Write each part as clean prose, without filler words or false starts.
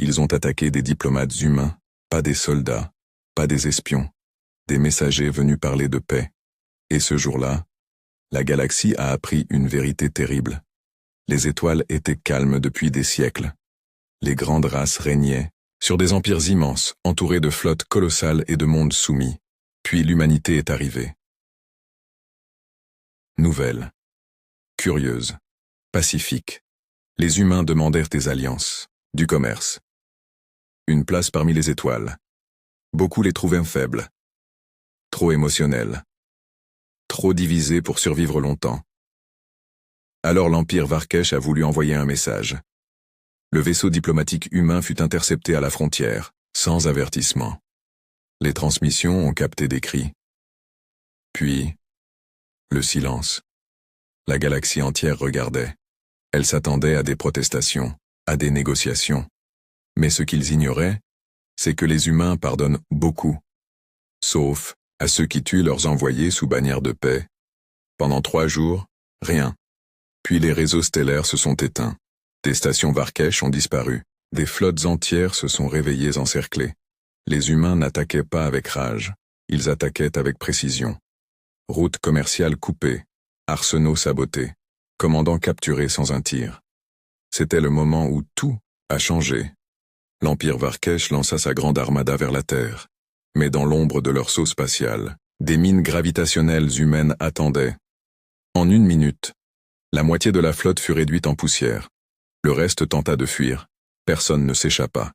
Ils ont attaqué des diplomates humains, pas des soldats, pas des espions, des messagers venus parler de paix. Et ce jour-là, la galaxie a appris une vérité terrible. Les étoiles étaient calmes depuis des siècles. Les grandes races régnaient, sur des empires immenses, entourés de flottes colossales et de mondes soumis. Puis l'humanité est arrivée. Nouvelle. Curieuse. Pacifique. Les humains demandèrent des alliances, du commerce. Une place parmi les étoiles. Beaucoup les trouvaient faibles. Trop émotionnels. Trop divisés pour survivre longtemps. Alors l'Empire Varkesh a voulu envoyer un message. Le vaisseau diplomatique humain fut intercepté à la frontière, sans avertissement. Les transmissions ont capté des cris. Puis, le silence. La galaxie entière regardait. Elle s'attendait à des protestations, à des négociations. Mais ce qu'ils ignoraient, c'est que les humains pardonnent beaucoup. Sauf à ceux qui tuent leurs envoyés sous bannière de paix. Pendant 3 jours, rien. Puis les réseaux stellaires se sont éteints. Des stations Varkesh ont disparu. Des flottes entières se sont réveillées encerclées. Les humains n'attaquaient pas avec rage. Ils attaquaient avec précision. Routes commerciales coupées. Arsenaux sabotés. Commandants capturés sans un tir. C'était le moment où tout a changé. L'Empire Varkesh lança sa grande armada vers la Terre. Mais dans l'ombre de leur saut spatial, des mines gravitationnelles humaines attendaient. En 1 minute, la moitié de la flotte fut réduite en poussière. Le reste tenta de fuir. Personne ne s'échappa.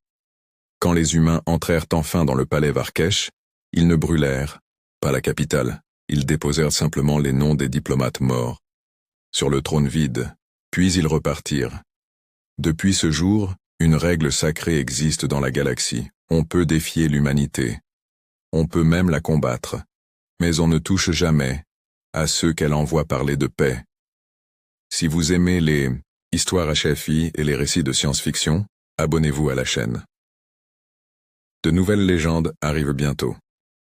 Quand les humains entrèrent enfin dans le palais Varkesh, ils ne brûlèrent pas la capitale. Ils déposèrent simplement les noms des diplomates morts sur le trône vide, puis ils repartirent. Depuis ce jour, une règle sacrée existe dans la galaxie. On peut défier l'humanité. On peut même la combattre. Mais on ne touche jamais à ceux qu'elle envoie parler de paix. Si vous aimez les histoires HFI et les récits de science-fiction, abonnez-vous à la chaîne. De nouvelles légendes arrivent bientôt.